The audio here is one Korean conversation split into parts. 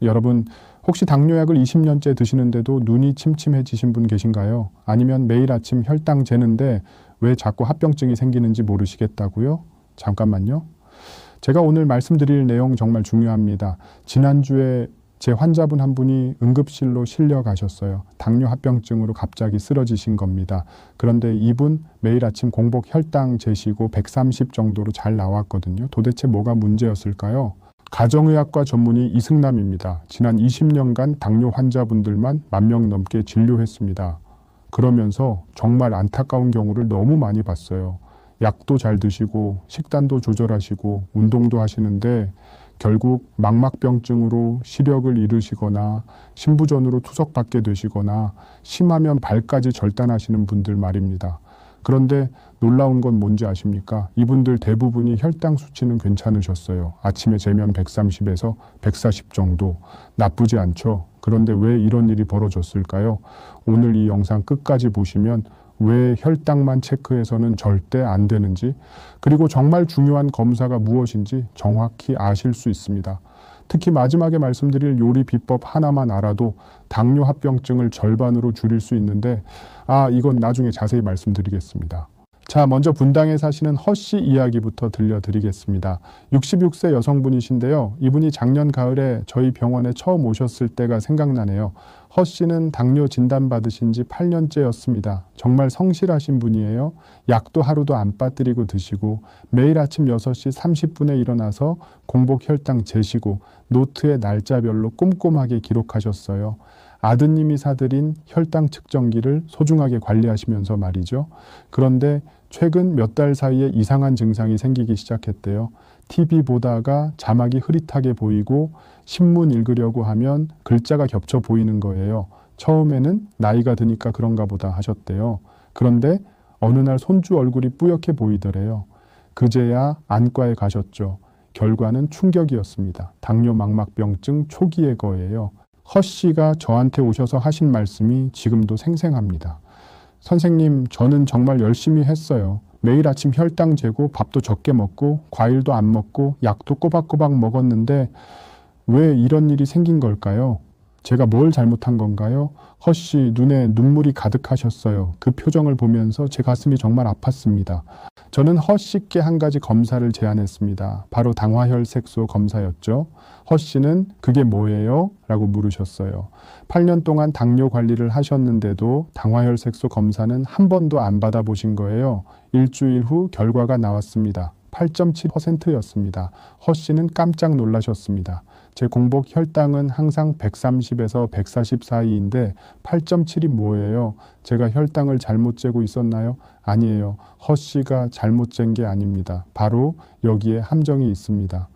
여러분, 혹시 당뇨약을 20년째 드시는데도 눈이 침침해지신 분 계신가요? 아니면 매일 아침 혈당 재는데 왜 자꾸 합병증이 생기는지 모르시겠다고요? 잠깐만요. 제가 오늘 말씀드릴 내용 정말 중요합니다. 지난주에 제 환자분 한 분이 응급실로 실려 가셨어요. 당뇨 합병증으로 갑자기 쓰러지신 겁니다. 그런데 이분 매일 아침 공복 혈당 재시고 130 정도로 잘 나왔거든요. 도대체 뭐가 문제였을까요? 가정의학과 전문의 이승남입니다. 지난 20년간 당뇨 환자분들만 10,000명 넘게 진료했습니다. 그러면서 정말 안타까운 경우를 너무 많이 봤어요. 약도 잘 드시고 식단도 조절하시고 운동도 하시는데 결국 망막병증으로 시력을 잃으시거나 신부전으로 투석받게 되시거나 심하면 발까지 절단하시는 분들 말입니다. 그런데 놀라운 건 뭔지 아십니까? 이분들 대부분이 혈당 수치는 괜찮으셨어요. 아침에 재면 130에서 140 정도. 나쁘지 않죠? 그런데 왜 이런 일이 벌어졌을까요? 오늘 이 영상 끝까지 보시면 왜 혈당만 체크해서는 절대 안 되는지, 그리고 정말 중요한 검사가 무엇인지 정확히 아실 수 있습니다. 특히 마지막에 말씀드릴 요리 비법 하나만 알아도 당뇨 합병증을 절반으로 줄일 수 있는데, 이건 나중에 자세히 말씀드리겠습니다. 자, 먼저 분당에 사시는 허씨 이야기부터 들려드리겠습니다. 66세 여성분이신데요. 이분이 작년 가을에 저희 병원에 처음 오셨을 때가 생각나네요. 허씨는 당뇨 진단받으신 지 8년째였습니다. 정말 성실하신 분이에요. 약도 하루도 안 빠뜨리고 드시고 매일 아침 6시 30분에 일어나서 공복 혈당 재시고 노트에 날짜별로 꼼꼼하게 기록하셨어요. 아드님이 사들인 혈당 측정기를 소중하게 관리하시면서 말이죠. 그런데 최근 몇 달 사이에 이상한 증상이 생기기 시작했대요. TV 보다가 자막이 흐릿하게 보이고 신문 읽으려고 하면 글자가 겹쳐 보이는 거예요. 처음에는 나이가 드니까 그런가 보다 하셨대요. 그런데 어느 날 손주 얼굴이 뿌옇게 보이더래요. 그제야 안과에 가셨죠. 결과는 충격이었습니다. 당뇨 망막병증 초기의 거예요. 허 씨가 저한테 오셔서 하신 말씀이 지금도 생생합니다. 선생님, 저는 정말 열심히 했어요. 매일 아침 혈당 재고 밥도 적게 먹고 과일도 안 먹고 약도 꼬박꼬박 먹었는데 왜 이런 일이 생긴 걸까요? 제가 뭘 잘못한 건가요? 허 씨 눈에 눈물이 가득하셨어요. 그 표정을 보면서 제 가슴이 정말 아팠습니다. 저는 허 씨께 한 가지 검사를 제안했습니다. 바로 당화혈색소 검사였죠. 허 씨는 그게 뭐예요? 라고 물으셨어요. 8년 동안 당뇨 관리를 하셨는데도 당화혈색소 검사는 한 번도 안 받아보신 거예요. 일주일 후 결과가 나왔습니다. 8.7%였습니다. 허 씨는 깜짝 놀라셨습니다. 제 공복 혈당은 항상 130에서 140 사이인데 8.7이 뭐예요? 제가 혈당을 잘못 재고 있었나요? 아니에요. 허 씨가 잘못 잰 게 아닙니다. 바로 여기에 함정이 있습니다.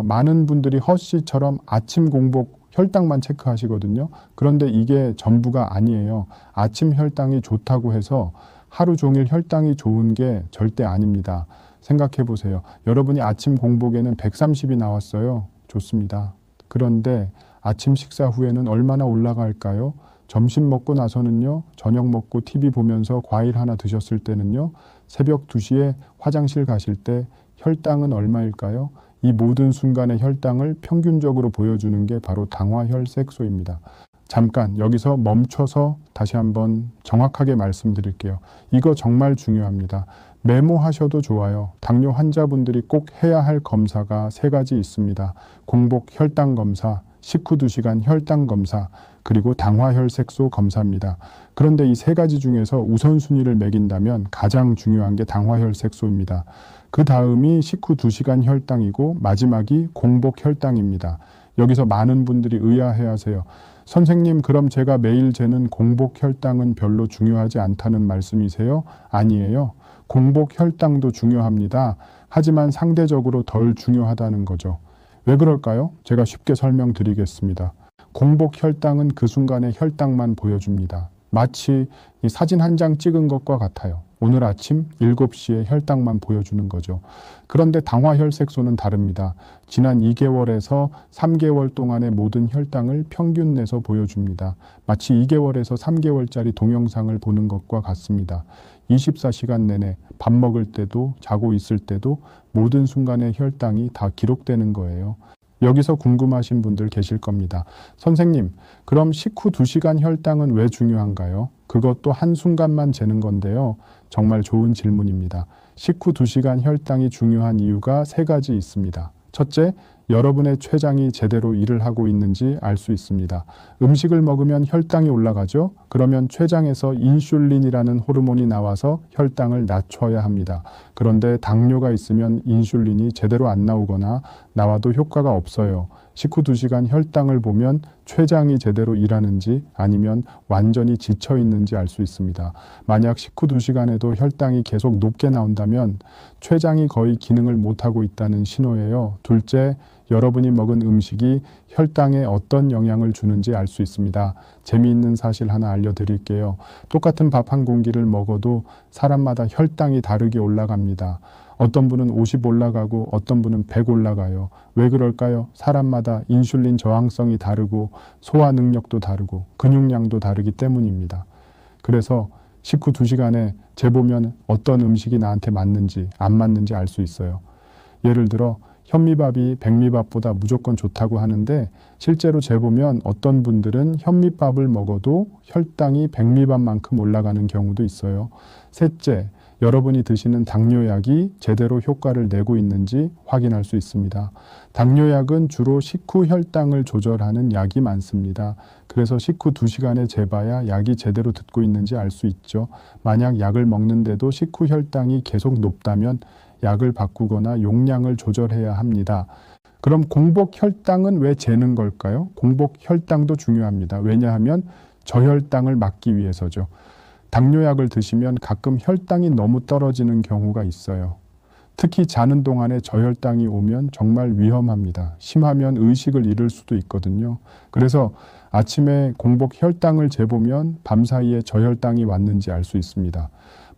많은 분들이 허 씨처럼 아침 공복 혈당만 체크하시거든요. 그런데 이게 전부가 아니에요. 아침 혈당이 좋다고 해서 하루 종일 혈당이 좋은 게 절대 아닙니다. 생각해 보세요. 여러분이 아침 공복에는 130이 나왔어요. 좋습니다. 그런데 아침 식사 후에는 얼마나 올라갈까요? 점심 먹고 나서는요, 저녁 먹고 TV 보면서 과일 하나 드셨을 때는요, 새벽 2시에 화장실 가실 때 혈당은 얼마일까요? 이 모든 순간의 혈당을 평균적으로 보여주는 게 바로 당화혈색소입니다. 잠깐 여기서 멈춰서 다시 한번 정확하게 말씀드릴게요. 이거 정말 중요합니다. 메모하셔도 좋아요. 당뇨 환자분들이 꼭 해야 할 검사가 3가지 있습니다. 공복 혈당 검사, 식후 2시간 혈당 검사, 그리고 당화혈색소 검사입니다. 그런데 이 3가지 중에서 우선순위를 매긴다면 가장 중요한 게 당화혈색소입니다. 그 다음이 식후 2시간 혈당이고 마지막이 공복 혈당입니다. 여기서 많은 분들이 의아해하세요. 선생님, 그럼 제가 매일 재는 공복 혈당은 별로 중요하지 않다는 말씀이세요? 아니에요. 공복 혈당도 중요합니다. 하지만 상대적으로 덜 중요하다는 거죠. 왜 그럴까요? 제가 쉽게 설명드리겠습니다. 공복 혈당은 그 순간의 혈당만 보여줍니다. 마치 이 사진 한 장 찍은 것과 같아요. 오늘 아침 7시에 혈당만 보여주는 거죠. 그런데 당화혈색소는 다릅니다. 지난 2개월에서 3개월 동안의 모든 혈당을 평균 내서 보여줍니다. 마치 2개월에서 3개월짜리 동영상을 보는 것과 같습니다. 24시간 내내 밥 먹을 때도 자고 있을 때도 모든 순간의 혈당이 다 기록되는 거예요. 여기서 궁금하신 분들 계실 겁니다. 선생님, 그럼 식후 2시간 혈당은 왜 중요한가요? 그것도 한순간만 재는 건데요. 정말 좋은 질문입니다. 식후 2시간 혈당이 중요한 이유가 3가지 있습니다. 첫째, 여러분의 췌장이 제대로 일을 하고 있는지 알 수 있습니다. 음식을 먹으면 혈당이 올라가죠? 그러면 췌장에서 인슐린이라는 호르몬이 나와서 혈당을 낮춰야 합니다. 그런데 당뇨가 있으면 인슐린이 제대로 안 나오거나 나와도 효과가 없어요. 식후 2시간 혈당을 보면 췌장이 제대로 일하는지 아니면 완전히 지쳐 있는지 알 수 있습니다. 만약 식후 2시간에도 혈당이 계속 높게 나온다면 췌장이 거의 기능을 못하고 있다는 신호예요. 둘째, 여러분이 먹은 음식이 혈당에 어떤 영향을 주는지 알 수 있습니다. 재미있는 사실 하나 알려드릴게요. 똑같은 밥 한 공기를 먹어도 사람마다 혈당이 다르게 올라갑니다. 어떤 분은 50 올라가고 어떤 분은 100 올라가요. 왜 그럴까요? 사람마다 인슐린 저항성이 다르고 소화 능력도 다르고 근육량도 다르기 때문입니다. 그래서 식후 2시간에 재보면 어떤 음식이 나한테 맞는지 안 맞는지 알 수 있어요. 예를 들어 현미밥이 백미밥보다 무조건 좋다고 하는데 실제로 재보면 어떤 분들은 현미밥을 먹어도 혈당이 백미밥만큼 올라가는 경우도 있어요. 셋째, 여러분이 드시는 당뇨약이 제대로 효과를 내고 있는지 확인할 수 있습니다. 당뇨약은 주로 식후 혈당을 조절하는 약이 많습니다. 그래서 식후 2시간에 재봐야 약이 제대로 듣고 있는지 알 수 있죠. 만약 약을 먹는데도 식후 혈당이 계속 높다면 약을 바꾸거나 용량을 조절해야 합니다. 그럼 공복 혈당은 왜 재는 걸까요? 공복 혈당도 중요합니다. 왜냐하면 저혈당을 막기 위해서죠. 당뇨약을 드시면 가끔 혈당이 너무 떨어지는 경우가 있어요. 특히 자는 동안에 저혈당이 오면 정말 위험합니다. 심하면 의식을 잃을 수도 있거든요. 그래서 아침에 공복 혈당을 재보면 밤사이에 저혈당이 왔는지 알 수 있습니다.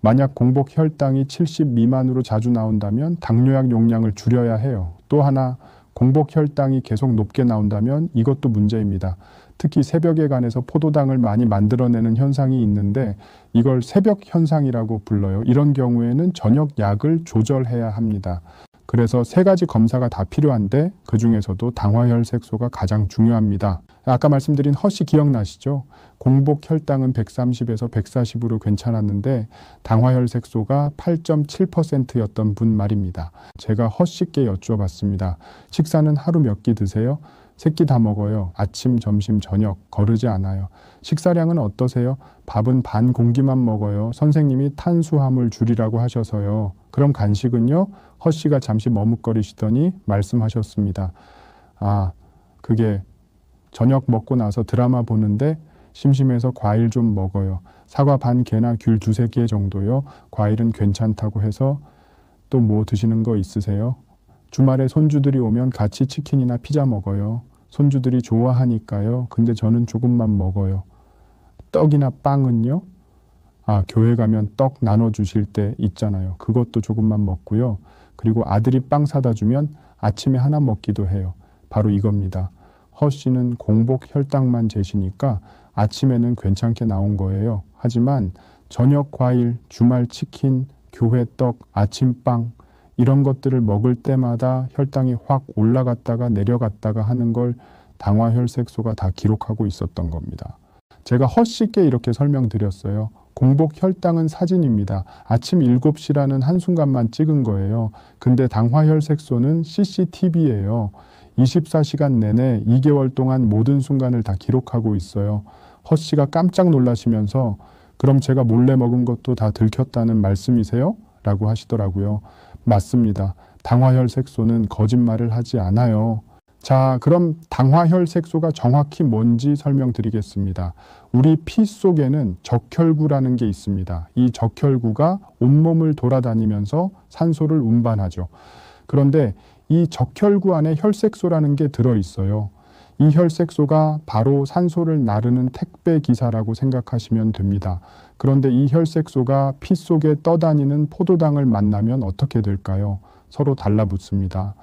만약 공복 혈당이 70 미만으로 자주 나온다면 당뇨약 용량을 줄여야 해요. 또 하나, 공복 혈당이 계속 높게 나온다면 이것도 문제입니다. 특히 새벽에 관해서 포도당을 많이 만들어내는 현상이 있는데 이걸 새벽 현상이라고 불러요. 이런 경우에는 저녁 약을 조절해야 합니다. 그래서 3가지 검사가 다 필요한데 그중에서도 당화혈색소가 가장 중요합니다. 아까 말씀드린 허씨 기억나시죠? 공복 혈당은 130에서 140으로 괜찮았는데 당화혈색소가 8.7%였던 분 말입니다. 제가 허씨께 여쭈어봤습니다. 식사는 하루 몇 끼 드세요? 3끼 다 먹어요. 아침, 점심, 저녁 거르지 않아요. 식사량은 어떠세요? 밥은 반 공기만 먹어요. 선생님이 탄수화물 줄이라고 하셔서요. 그럼 간식은요? 허씨가 잠시 머뭇거리시더니 말씀하셨습니다. 아, 그게 저녁 먹고 나서 드라마 보는데 심심해서 과일 좀 먹어요. 사과 반 개나 귤 2-3개 정도요. 과일은 괜찮다고 해서 또 뭐 드시는 거 있으세요? 주말에 손주들이 오면 같이 치킨이나 피자 먹어요. 손주들이 좋아하니까요. 근데 저는 조금만 먹어요. 떡이나 빵은요? 아, 교회 가면 떡 나눠주실 때 있잖아요. 그것도 조금만 먹고요. 그리고 아들이 빵 사다 주면 아침에 하나 먹기도 해요. 바로 이겁니다. 허씨는 공복 혈당만 재시니까 아침에는 괜찮게 나온 거예요. 하지만 저녁 과일, 주말 치킨, 교회 떡, 아침빵 이런 것들을 먹을 때마다 혈당이 확 올라갔다가 내려갔다가 하는 걸 당화혈색소가 다 기록하고 있었던 겁니다. 제가 허씨께 이렇게 설명드렸어요. 공복 혈당은 사진입니다. 아침 7시라는 한순간만 찍은 거예요. 근데 당화혈색소는 CCTV예요. 24시간 내내 2개월 동안 모든 순간을 다 기록하고 있어요. 허씨가 깜짝 놀라시면서 그럼 제가 몰래 먹은 것도 다 들켰다는 말씀이세요? 라고 하시더라고요. 맞습니다. 당화혈색소는 거짓말을 하지 않아요. 자, 그럼 당화혈색소가 정확히 뭔지 설명드리겠습니다. 우리 피 속에는 적혈구라는 게 있습니다. 이 적혈구가 온몸을 돌아다니면서 산소를 운반하죠. 그런데 이 적혈구 안에 혈색소라는 게 들어있어요. 이 혈색소가 바로 산소를 나르는 택배 기사라고 생각하시면 됩니다. 그런데 이 혈색소가 피 속에 떠다니는 포도당을 만나면 어떻게 될까요? 서로 달라붙습니다.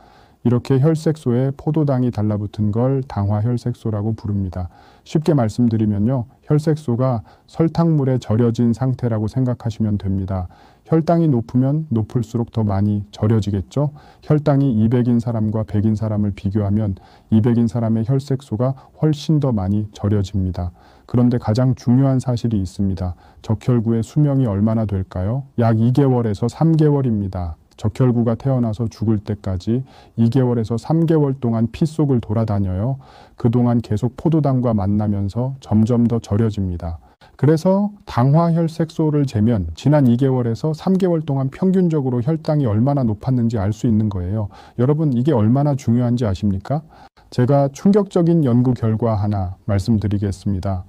이렇게 혈색소에 포도당이 달라붙은 걸 당화혈색소라고 부릅니다. 쉽게 말씀드리면요, 혈색소가 설탕물에 절여진 상태라고 생각하시면 됩니다. 혈당이 높으면 높을수록 더 많이 절여지겠죠. 혈당이 200인 사람과 100인 사람을 비교하면 200인 사람의 혈색소가 훨씬 더 많이 절여집니다. 그런데 가장 중요한 사실이 있습니다. 적혈구의 수명이 얼마나 될까요? 약 2개월에서 3개월입니다. 적혈구가 태어나서 죽을 때까지 2개월에서 3개월 동안 피 속을 돌아다녀요. 그동안 계속 포도당과 만나면서 점점 더 절여집니다. 그래서 당화혈색소를 재면 지난 2개월에서 3개월 동안 평균적으로 혈당이 얼마나 높았는지 알 수 있는 거예요. 여러분, 이게 얼마나 중요한지 아십니까? 제가 충격적인 연구 결과 하나 말씀드리겠습니다.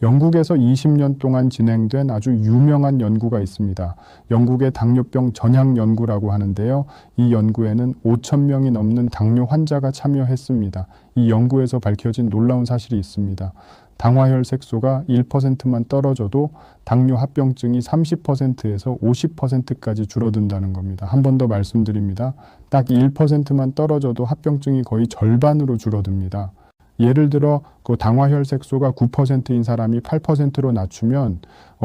영국에서 20년 동안 진행된 아주 유명한 연구가 있습니다. 영국의 당뇨병 전향 연구라고 하는데요. 이 연구에는 5,000명이 넘는 당뇨 환자가 참여했습니다. 이 연구에서 밝혀진 놀라운 사실이 있습니다. 당화혈색소가 1%만 떨어져도 당뇨 합병증이 30%에서 50%까지 줄어든다는 겁니다. 한 번 더 말씀드립니다. 딱 1%만 떨어져도 합병증이 거의 절반으로 줄어듭니다. 예를 들어 그 당화혈색소가 9%인 사람이 8%로 낮추면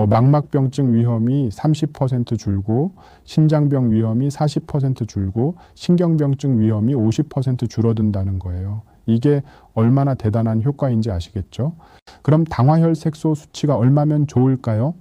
망막병증 위험이 30% 줄고, 신장병 위험이 40% 줄고, 신경병증 위험이 50% 줄어든다는 거예요. 이게 얼마나 대단한 효과인지 아시겠죠? 그럼 당화혈색소 수치가 얼마면 좋을까요?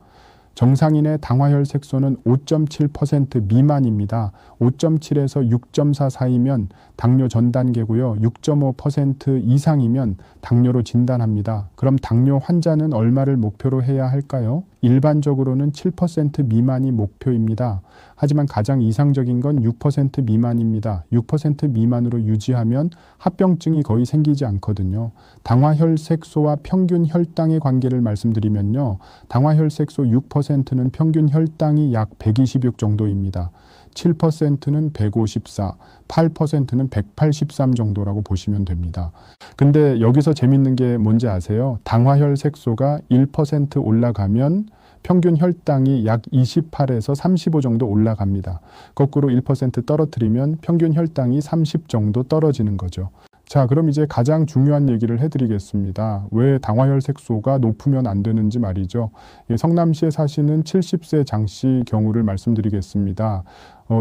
정상인의 당화혈색소는 5.7% 미만입니다. 5.7에서 6.4 사이면 당뇨 전 단계고요. 6.5% 이상이면 당뇨로 진단합니다. 그럼 당뇨 환자는 얼마를 목표로 해야 할까요? 일반적으로는 7% 미만이 목표입니다. 하지만 가장 이상적인 건 6% 미만입니다. 6% 미만으로 유지하면 합병증이 거의 생기지 않거든요. 당화혈색소와 평균 혈당의 관계를 말씀드리면요. 당화혈색소 6%는 평균 혈당이 약 126 정도입니다. 7%는 154, 8%는 183 정도라고 보시면 됩니다. 근데 여기서 재밌는 게 뭔지 아세요? 당화혈색소가 1% 올라가면 평균 혈당이 약 28에서 35 정도 올라갑니다. 거꾸로 1% 떨어뜨리면 평균 혈당이 30 정도 떨어지는 거죠. 자, 그럼 이제 가장 중요한 얘기를 해드리겠습니다. 왜 당화혈색소가 높으면 안 되는지 말이죠. 성남시에 사시는 70세 장 씨 경우를 말씀드리겠습니다.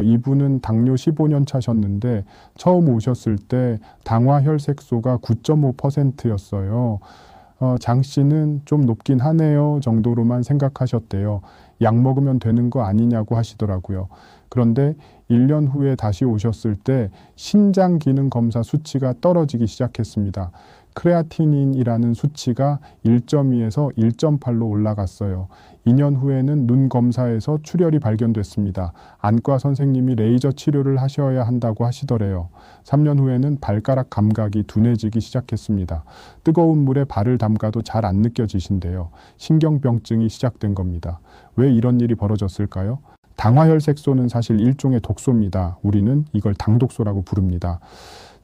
이분은 당뇨 15년 차셨는데 처음 오셨을 때 당화혈색소가 9.5%였어요. 장 씨는 좀 높긴 하네요 정도로만 생각하셨대요. 약 먹으면 되는 거 아니냐고 하시더라고요. 그런데 1년 후에 다시 오셨을 때 신장 기능 검사 수치가 떨어지기 시작했습니다. 크레아티닌이라는 수치가 1.2에서 1.8로 올라갔어요. 2년 후에는 눈 검사에서 출혈이 발견됐습니다. 안과 선생님이 레이저 치료를 하셔야 한다고 하시더래요. 3년 후에는 발가락 감각이 둔해지기 시작했습니다. 뜨거운 물에 발을 담가도 잘 안 느껴지신대요. 신경병증이 시작된 겁니다. 왜 이런 일이 벌어졌을까요? 당화혈색소는 사실 일종의 독소입니다. 우리는 이걸 당독소라고 부릅니다.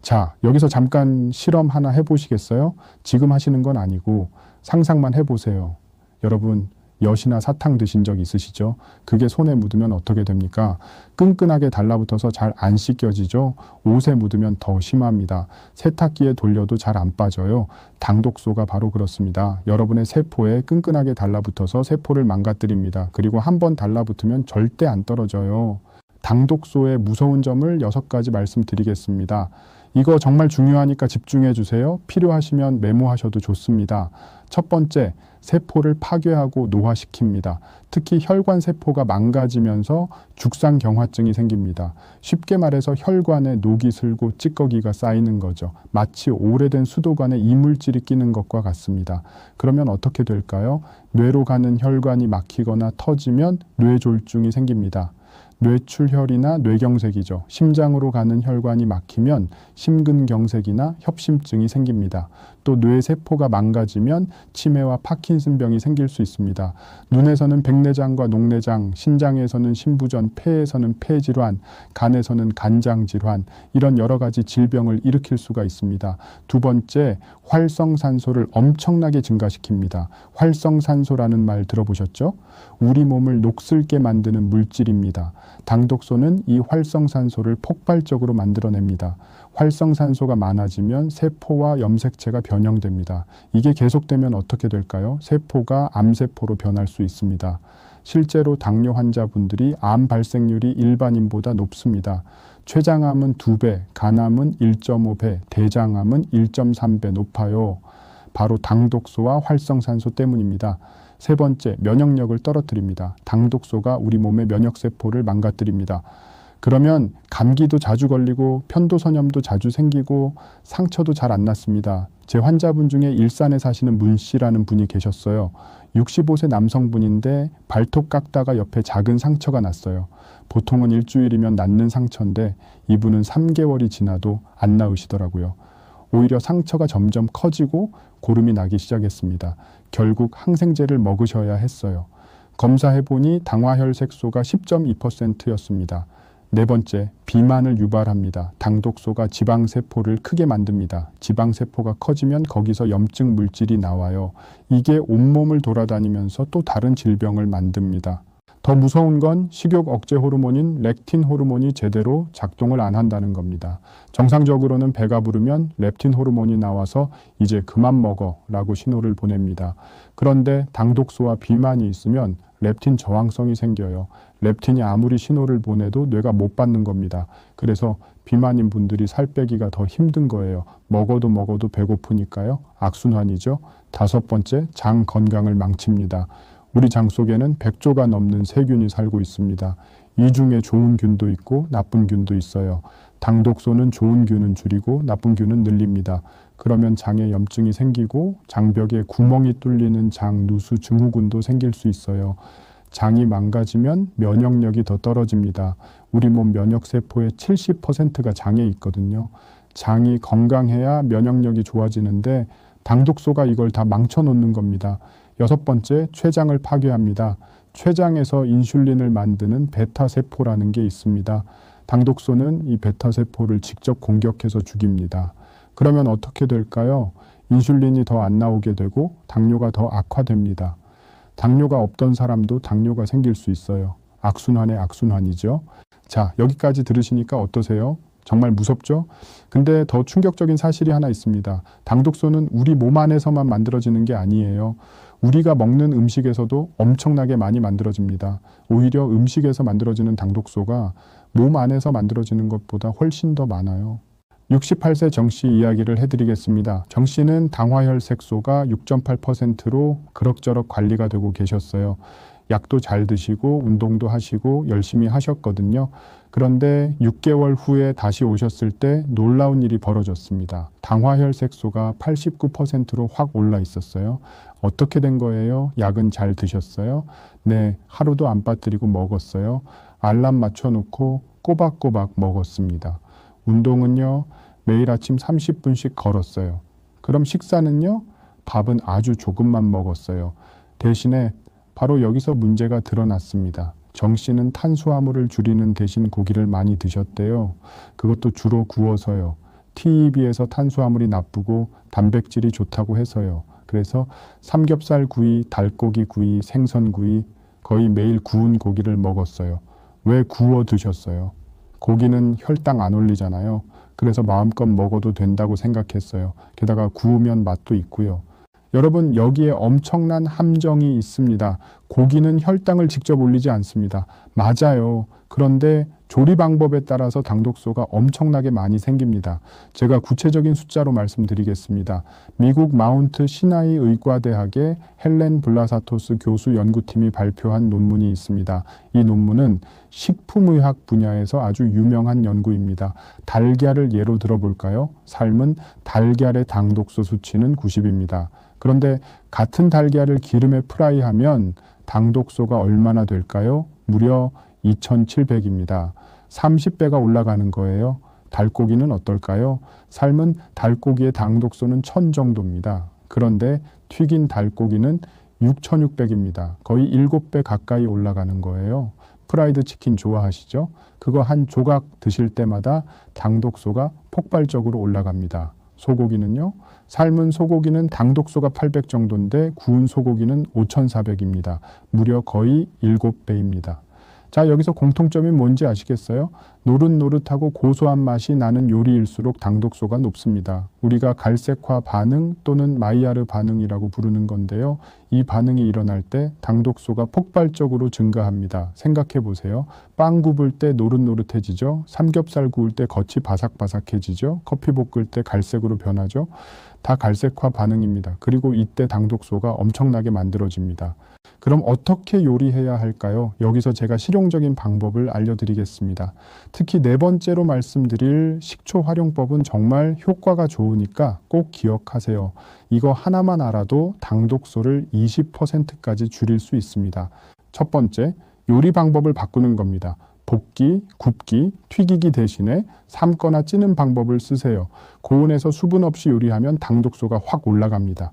자, 여기서 잠깐 실험 하나 해보시겠어요? 지금 하시는 건 아니고 상상만 해보세요. 여러분, 엿이나 사탕 드신 적 있으시죠? 그게 손에 묻으면 어떻게 됩니까? 끈끈하게 달라붙어서 잘 안 씻겨지죠? 옷에 묻으면 더 심합니다. 세탁기에 돌려도 잘 안 빠져요. 당독소가 바로 그렇습니다. 여러분의 세포에 끈끈하게 달라붙어서 세포를 망가뜨립니다. 그리고 한 번 달라붙으면 절대 안 떨어져요. 당독소의 무서운 점을 6가지 말씀드리겠습니다. 이거 정말 중요하니까 집중해 주세요. 필요하시면 메모하셔도 좋습니다. 첫 번째, 세포를 파괴하고 노화시킵니다. 특히 혈관 세포가 망가지면서 죽상경화증이 생깁니다. 쉽게 말해서 혈관에 녹이 슬고 찌꺼기가 쌓이는 거죠. 마치 오래된 수도관에 이물질이 끼는 것과 같습니다. 그러면 어떻게 될까요? 뇌로 가는 혈관이 막히거나 터지면 뇌졸중이 생깁니다. 뇌출혈이나 뇌경색이죠. 심장으로 가는 혈관이 막히면 심근경색이나 협심증이 생깁니다. 또 뇌세포가 망가지면 치매와 파킨슨병이 생길 수 있습니다. 눈에서는 백내장과 녹내장, 신장에서는 신부전, 폐에서는 폐질환, 간에서는 간장질환, 이런 여러 가지 질병을 일으킬 수가 있습니다. 두 번째, 활성산소를 엄청나게 증가시킵니다. 활성산소라는 말 들어보셨죠? 우리 몸을 녹슬게 만드는 물질입니다. 당독소는 이 활성산소를 폭발적으로 만들어냅니다. 활성산소가 많아지면 세포와 염색체가 변형됩니다. 이게 계속되면 어떻게 될까요? 세포가 암세포로 변할 수 있습니다. 실제로 당뇨 환자분들이 암 발생률이 일반인보다 높습니다. 췌장암은 2배, 간암은 1.5배, 대장암은 1.3배 높아요. 바로 당독소와 활성산소 때문입니다. 세 번째, 면역력을 떨어뜨립니다. 당독소가 우리 몸의 면역세포를 망가뜨립니다. 그러면 감기도 자주 걸리고 편도선염도 자주 생기고 상처도 잘 안 났습니다. 제 환자분 중에 일산에 사시는 문 씨라는 분이 계셨어요. 65세 남성분인데 발톱 깎다가 옆에 작은 상처가 났어요. 보통은 일주일이면 낫는 상처인데 이분은 3개월이 지나도 안 나으시더라고요. 오히려 상처가 점점 커지고 고름이 나기 시작했습니다. 결국 항생제를 먹으셔야 했어요. 검사해보니 당화혈색소가 10.2%였습니다. 네 번째, 비만을 유발합니다. 당독소가 지방세포를 크게 만듭니다. 지방세포가 커지면 거기서 염증 물질이 나와요. 이게 온몸을 돌아다니면서 또 다른 질병을 만듭니다. 더 무서운 건 식욕 억제 호르몬인 렙틴 호르몬이 제대로 작동을 안 한다는 겁니다. 정상적으로는 배가 부르면 렙틴 호르몬이 나와서 이제 그만 먹어 라고 신호를 보냅니다. 그런데 당독소와 비만이 있으면 렙틴 저항성이 생겨요. 렙틴이 아무리 신호를 보내도 뇌가 못 받는 겁니다. 그래서 비만인 분들이 살 빼기가 더 힘든 거예요. 먹어도 배고프니까요. 악순환이죠. 다섯 번째, 장 건강을 망칩니다. 우리 장 속에는 100조가 넘는 세균이 살고 있습니다. 이 중에 좋은 균도 있고 나쁜 균도 있어요. 당독소는 좋은 균은 줄이고 나쁜 균은 늘립니다. 그러면 장에 염증이 생기고 장벽에 구멍이 뚫리는 장 누수 증후군도 생길 수 있어요. 장이 망가지면 면역력이 더 떨어집니다. 우리 몸 면역세포의 70%가 장에 있거든요. 장이 건강해야 면역력이 좋아지는데 당독소가 이걸 다 망쳐놓는 겁니다. 여섯 번째, 췌장을 파괴합니다. 췌장에서 인슐린을 만드는 베타세포라는 게 있습니다. 당독소는 이 베타세포를 직접 공격해서 죽입니다. 그러면 어떻게 될까요? 인슐린이 더 안 나오게 되고 당뇨가 더 악화됩니다. 당뇨가 없던 사람도 당뇨가 생길 수 있어요. 악순환의 악순환이죠. 자, 여기까지 들으시니까 어떠세요? 정말 무섭죠? 근데 더 충격적인 사실이 하나 있습니다. 당독소는 우리 몸 안에서만 만들어지는 게 아니에요. 우리가 먹는 음식에서도 엄청나게 많이 만들어집니다. 오히려 음식에서 만들어지는 당독소가 몸 안에서 만들어지는 것보다 훨씬 더 많아요. 68세 정 씨 이야기를 해드리겠습니다. 정 씨는 당화혈색소가 6.8%로 그럭저럭 관리가 되고 계셨어요. 약도 잘 드시고 운동도 하시고 열심히 하셨거든요. 그런데 6개월 후에 다시 오셨을 때 놀라운 일이 벌어졌습니다. 당화혈색소가 89%로 확 올라 있었어요. 어떻게 된 거예요? 약은 잘 드셨어요? 네, 하루도 안 빠뜨리고 먹었어요. 알람 맞춰놓고 꼬박꼬박 먹었습니다. 운동은요, 매일 아침 30분씩 걸었어요. 그럼 식사는요, 밥은 아주 조금만 먹었어요. 대신에 바로 여기서 문제가 드러났습니다. 정 씨는 탄수화물을 줄이는 대신 고기를 많이 드셨대요. 그것도 주로 구워서요. TV에서 탄수화물이 나쁘고 단백질이 좋다고 해서요. 그래서 삼겹살 구이, 닭고기 구이, 생선 구이 거의 매일 구운 고기를 먹었어요. 왜 구워 드셨어요? 고기는 혈당 안 올리잖아요. 그래서 마음껏 먹어도 된다고 생각했어요. 게다가 구우면 맛도 있고요. 여러분, 여기에 엄청난 함정이 있습니다. 고기는 혈당을 직접 올리지 않습니다. 맞아요. 그런데 조리 방법에 따라서 당독소가 엄청나게 많이 생깁니다. 제가 구체적인 숫자로 말씀드리겠습니다. 미국 마운트 시나이 의과대학의 헬렌 블라사토스 교수 연구팀이 발표한 논문이 있습니다. 이 논문은 식품의학 분야에서 아주 유명한 연구입니다. 달걀을 예로 들어볼까요? 삶은 달걀의 당독소 수치는 90입니다. 그런데 같은 달걀을 기름에 프라이하면 당독소가 얼마나 될까요? 무려 2700입니다. 30배가 올라가는 거예요. 닭고기는 어떨까요? 삶은 닭고기의 당독소는 1000 정도입니다. 그런데 튀긴 닭고기는 6600입니다. 거의 7배 가까이 올라가는 거예요. 프라이드 치킨 좋아하시죠? 그거 한 조각 드실 때마다 당독소가 폭발적으로 올라갑니다. 소고기는요? 삶은 소고기는 당독소가 800 정도인데 구운 소고기는 5400입니다. 무려 거의 7배입니다. 자, 여기서 공통점이 뭔지 아시겠어요? 노릇노릇하고 고소한 맛이 나는 요리일수록 당독소가 높습니다. 우리가 갈색화 반응 또는 마이야르 반응이라고 부르는 건데요. 이 반응이 일어날 때 당독소가 폭발적으로 증가합니다. 생각해 보세요. 빵 굽을 때 노릇노릇해지죠. 삼겹살 구울 때 겉이 바삭바삭해지죠. 커피 볶을 때 갈색으로 변하죠. 다 갈색화 반응입니다. 그리고 이때 당독소가 엄청나게 만들어집니다. 그럼 어떻게 요리해야 할까요? 여기서 제가 실용적인 방법을 알려드리겠습니다. 특히 네 번째로 말씀드릴 식초 활용법은 정말 효과가 좋으니까 꼭 기억하세요. 이거 하나만 알아도 당독소를 20%까지 줄일 수 있습니다. 첫 번째, 요리 방법을 바꾸는 겁니다. 볶기, 굽기, 튀기기 대신에 삶거나 찌는 방법을 쓰세요. 고온에서 수분 없이 요리하면 당독소가 확 올라갑니다.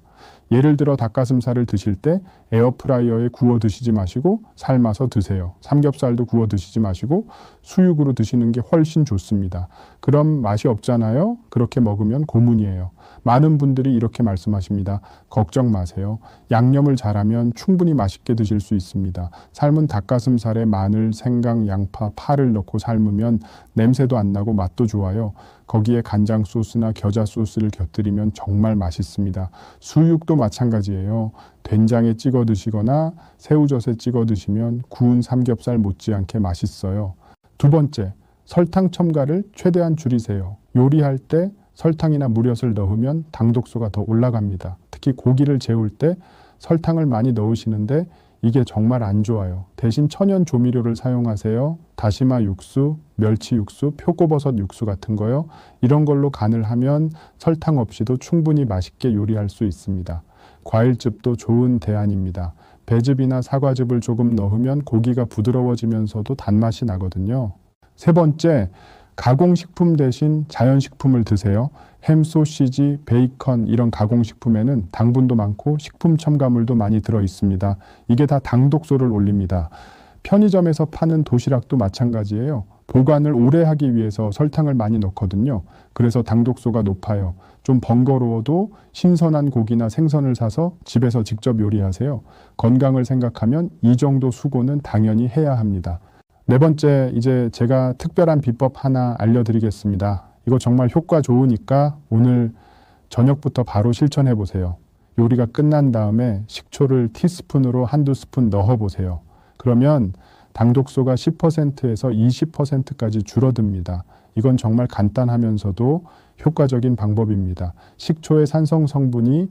예를 들어 닭가슴살을 드실 때 에어프라이어에 구워 드시지 마시고 삶아서 드세요. 삼겹살도 구워 드시지 마시고 수육으로 드시는 게 훨씬 좋습니다. 그럼 맛이 없잖아요. 그렇게 먹으면 고문이에요. 많은 분들이 이렇게 말씀하십니다. 걱정 마세요. 양념을 잘하면 충분히 맛있게 드실 수 있습니다. 삶은 닭가슴살에 마늘, 생강, 양파, 파를 넣고 삶으면 냄새도 안 나고 맛도 좋아요. 거기에 간장 소스나 겨자 소스를 곁들이면 정말 맛있습니다. 수육도 마찬가지예요. 된장에 찍어 드시거나 새우젓에 찍어 드시면 구운 삼겹살 못지않게 맛있어요. 두 번째, 설탕 첨가를 최대한 줄이세요. 요리할 때 설탕이나 물엿을 넣으면 당독소가 더 올라갑니다. 특히 고기를 재울 때 설탕을 많이 넣으시는데 이게 정말 안 좋아요. 대신 천연 조미료를 사용하세요. 다시마 육수, 멸치 육수, 표고버섯 육수 같은 거요. 이런 걸로 간을 하면 설탕 없이도 충분히 맛있게 요리할 수 있습니다. 과일즙도 좋은 대안입니다. 배즙이나 사과즙을 조금 넣으면 고기가 부드러워지면서도 단맛이 나거든요. 세 번째, 가공식품 대신 자연식품을 드세요. 햄, 소시지, 베이컨 이런 가공식품에는 당분도 많고 식품 첨가물도 많이 들어 있습니다. 이게 다 당독소를 올립니다. 편의점에서 파는 도시락도 마찬가지예요. 보관을 오래 하기 위해서 설탕을 많이 넣거든요. 그래서 당독소가 높아요. 좀 번거로워도 신선한 고기나 생선을 사서 집에서 직접 요리하세요. 건강을 생각하면 이 정도 수고는 당연히 해야 합니다. 네 번째, 이제 제가 특별한 비법 하나 알려드리겠습니다. 이거 정말 효과 좋으니까 오늘 저녁부터 바로 실천해 보세요. 요리가 끝난 다음에 식초를 티스푼으로 한두 스푼 넣어 보세요. 그러면 당독소가 10%에서 20%까지 줄어듭니다. 이건 정말 간단하면서도 효과적인 방법입니다. 식초의 산성 성분이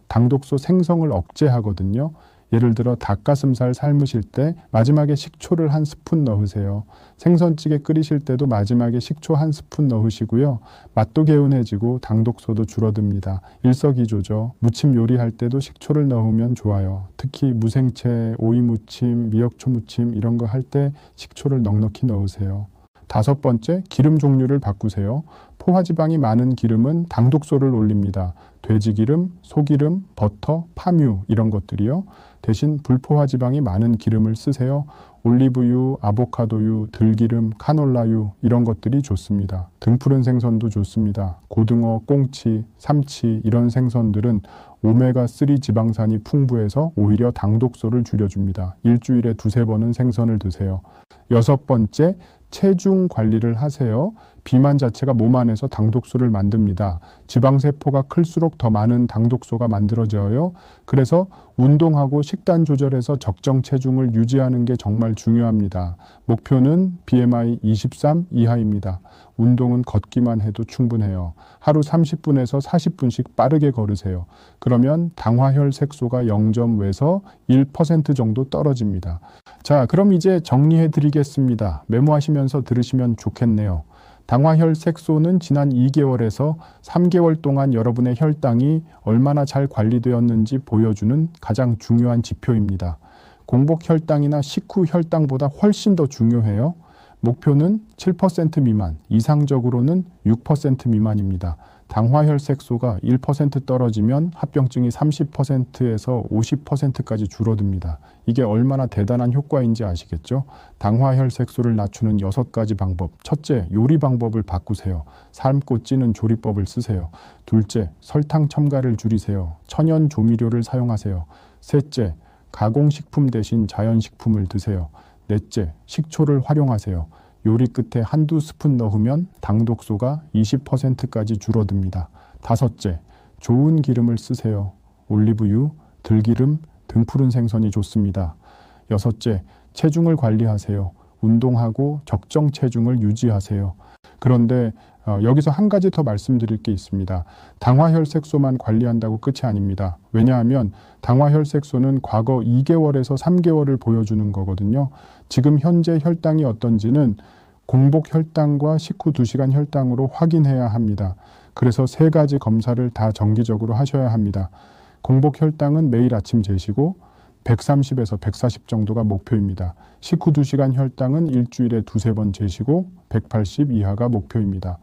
당독소 생성을 억제하거든요. 예를 들어 닭가슴살 삶으실 때 마지막에 식초를 한 스푼 넣으세요. 생선찌개 끓이실 때도 마지막에 식초 한 스푼 넣으시고요. 맛도 개운해지고 당독소도 줄어듭니다. 일석이조죠. 무침 요리할 때도 식초를 넣으면 좋아요. 특히 무생채, 오이 무침, 미역초 무침 이런 거 할 때 식초를 넉넉히 넣으세요. 다섯 번째, 기름 종류를 바꾸세요. 포화지방이 많은 기름은 당독소를 올립니다. 돼지기름, 소기름, 버터, 파뮤 이런 것들이요. 대신 불포화지방이 많은 기름을 쓰세요. 올리브유, 아보카도유, 들기름, 카놀라유 이런 것들이 좋습니다. 등푸른 생선도 좋습니다. 고등어, 꽁치, 삼치 이런 생선들은 오메가3 지방산이 풍부해서 오히려 당독소를 줄여줍니다. 일주일에 두세 번은 생선을 드세요. 여섯 번째, 체중 관리를 하세요. 비만 자체가 몸 안에서 당독소를 만듭니다. 지방세포가 클수록 더 많은 당독소가 만들어져요. 그래서 운동하고 식단 조절해서 적정 체중을 유지하는 게 정말 중요합니다. 목표는 BMI 23 이하입니다. 운동은 걷기만 해도 충분해요. 하루 30분에서 40분씩 빠르게 걸으세요. 그러면 당화혈색소가 0.5에서 1% 정도 떨어집니다. 자, 그럼 이제 정리해 드리겠습니다. 메모하시면서 들으시면 좋겠네요. 당화혈색소는 지난 2개월에서 3개월 동안 여러분의 혈당이 얼마나 잘 관리되었는지 보여주는 가장 중요한 지표입니다. 공복 혈당이나 식후 혈당보다 훨씬 더 중요해요. 목표는 7% 미만, 이상적으로는 6% 미만입니다. 당화혈색소가 1% 떨어지면 합병증이 30%에서 50%까지 줄어듭니다. 이게 얼마나 대단한 효과인지 아시겠죠? 당화혈색소를 낮추는 6가지 방법. 첫째, 요리 방법을 바꾸세요. 삶고 찌는 조리법을 쓰세요. 둘째, 설탕 첨가를 줄이세요. 천연 조미료를 사용하세요. 셋째, 가공식품 대신 자연식품을 드세요. 넷째, 식초를 활용하세요. 요리 끝에 한두 스푼 넣으면 당 독소가 20%까지 줄어듭니다. 다섯째, 좋은 기름을 쓰세요. 올리브유, 들기름, 등푸른 생선이 좋습니다. 여섯째, 체중을 관리하세요. 운동하고 적정 체중을 유지하세요. 그런데 여기서 한 가지 더 말씀드릴 게 있습니다. 당화혈색소만 관리한다고 끝이 아닙니다. 왜냐하면 당화혈색소는 과거 2개월에서 3개월을 보여주는 거거든요. 지금 현재 혈당이 어떤지는 공복 혈당과 식후 2시간 혈당으로 확인해야 합니다. 그래서 3가지 검사를 다 정기적으로 하셔야 합니다. 공복 혈당은 매일 아침 재시고 130에서 140 정도가 목표입니다. 식후 2시간 혈당은 일주일에 2-3번 재시고 180 이하가 목표입니다.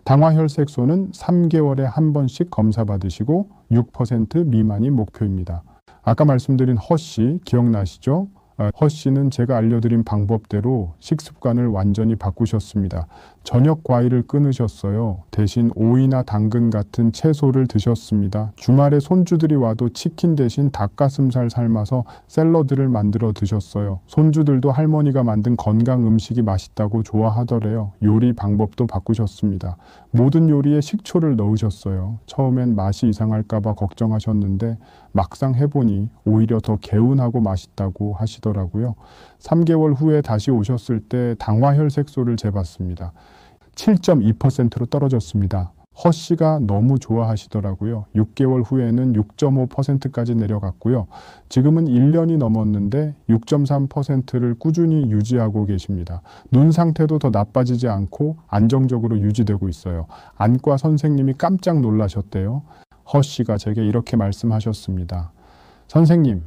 당화혈색소는 3개월에 한 번씩 검사 받으시고 6% 미만이 목표입니다. 아까 말씀드린 허씨 기억나시죠? 허씨는 제가 알려드린 방법대로 식습관을 완전히 바꾸셨습니다. 저녁 과일을 끊으셨어요. 대신 오이나 당근 같은 채소를 드셨습니다. 주말에 손주들이 와도 치킨 대신 닭가슴살 삶아서 샐러드를 만들어 드셨어요. 손주들도 할머니가 만든 건강 음식이 맛있다고 좋아하더래요. 요리 방법도 바꾸셨습니다. 모든 요리에 식초를 넣으셨어요. 처음엔 맛이 이상할까 봐 걱정하셨는데 막상 해보니 오히려 더 개운하고 맛있다고 하시더라고요. 3개월 후에 다시 오셨을 때 당화혈색소를 재봤습니다. 7.2%로 떨어졌습니다. 허씨가 너무 좋아하시더라고요. 6개월 후에는 6.5%까지 내려갔고요. 지금은 1년이 넘었는데 6.3%를 꾸준히 유지하고 계십니다. 눈 상태도 더 나빠지지 않고 안정적으로 유지되고 있어요. 안과 선생님이 깜짝 놀라셨대요. 허씨가 제게 이렇게 말씀하셨습니다. 선생님,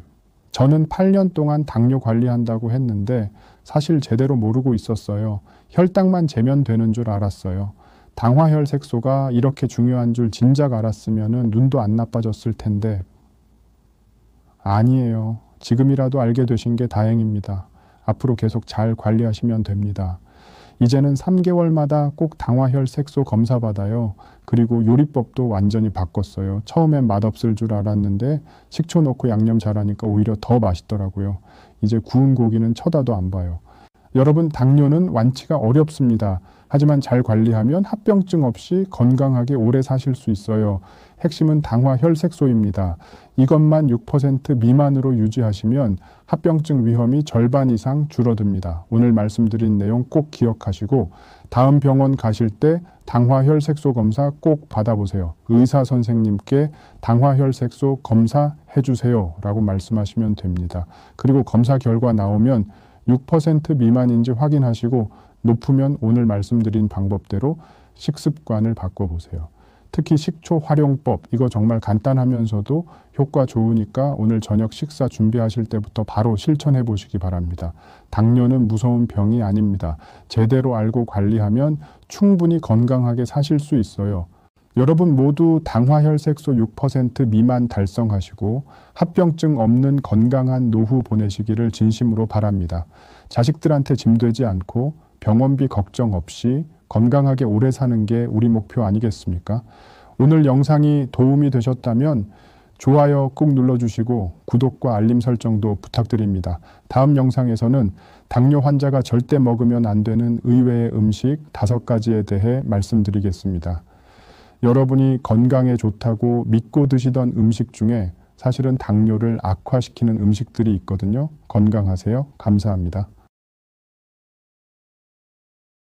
저는 8년 동안 당뇨 관리한다고 했는데 사실 제대로 모르고 있었어요. 혈당만 재면 되는 줄 알았어요. 당화혈색소가 이렇게 중요한 줄 진작 알았으면 눈도 안 나빠졌을 텐데. 아니에요. 지금이라도 알게 되신 게 다행입니다. 앞으로 계속 잘 관리하시면 됩니다. 이제는 3개월마다 꼭 당화혈색소 검사 받아요. 그리고 요리법도 완전히 바꿨어요. 처음엔 맛없을 줄 알았는데 식초 넣고 양념 잘하니까 오히려 더 맛있더라고요. 이제 구운 고기는 쳐다도 안 봐요. 여러분, 당뇨는 완치가 어렵습니다. 하지만 잘 관리하면 합병증 없이 건강하게 오래 사실 수 있어요. 핵심은 당화혈색소입니다. 이것만 6% 미만으로 유지하시면 합병증 위험이 절반 이상 줄어듭니다. 오늘 말씀드린 내용 꼭 기억하시고 다음 병원 가실 때 당화혈색소 검사 꼭 받아보세요. 의사 선생님께 당화혈색소 검사해 주세요 라고 말씀하시면 됩니다. 그리고 검사 결과 나오면 6% 미만인지 확인하시고 높으면 오늘 말씀드린 방법대로 식습관을 바꿔보세요. 특히 식초 활용법, 이거 정말 간단하면서도 효과 좋으니까 오늘 저녁 식사 준비하실 때부터 바로 실천해 보시기 바랍니다. 당뇨는 무서운 병이 아닙니다. 제대로 알고 관리하면 충분히 건강하게 사실 수 있어요. 여러분 모두 당화혈색소 6% 미만 달성하시고 합병증 없는 건강한 노후 보내시기를 진심으로 바랍니다. 자식들한테 짐되지 않고 병원비 걱정 없이 건강하게 오래 사는 게 우리 목표 아니겠습니까? 오늘 영상이 도움이 되셨다면 좋아요 꾹 눌러주시고 구독과 알림 설정도 부탁드립니다. 다음 영상에서는 당뇨 환자가 절대 먹으면 안 되는 의외의 음식 5가지에 대해 말씀드리겠습니다. 여러분이 건강에 좋다고 믿고 드시던 음식 중에 사실은 당뇨를 악화시키는 음식들이 있거든요. 건강하세요. 감사합니다.